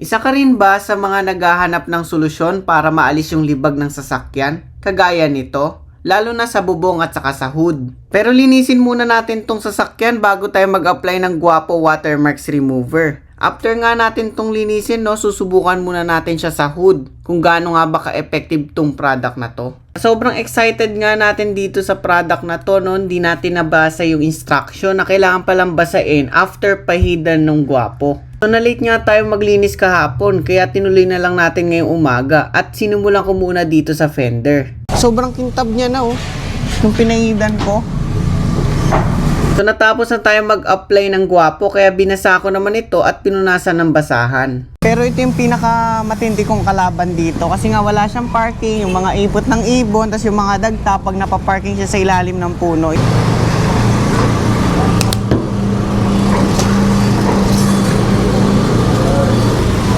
Isa ka rin ba sa mga naghahanap ng solusyon para maalis yung libag ng sasakyan? Kagaya nito, lalo na sa bubong at saka sa hood. Pero linisin muna natin tong sasakyan bago tayo mag-apply ng Guapo Watermarks Remover. After nga natin tong linisin, susubukan muna natin siya sa hood kung gaano nga ba ka-effective tong product na to. Sobrang excited nga natin dito sa product na to, hindi natin nabasa yung instruction na kailangan palang basain after pahidan ng Guapo. So na-late nga tayo maglinis kahapon kaya tinuloy na lang natin ngayong umaga at sinumulan ko muna dito sa fender. Sobrang kintab niya na nung pinahidan ko. So natapos na tayo mag-apply ng Guapo kaya binasa ko naman ito at pinunasan ng basahan. Pero ito yung pinakamatindi kong kalaban dito kasi nga wala siyang parking, yung mga ipot ng ibon, tapos yung mga dagta pag napaparking siya sa ilalim ng puno.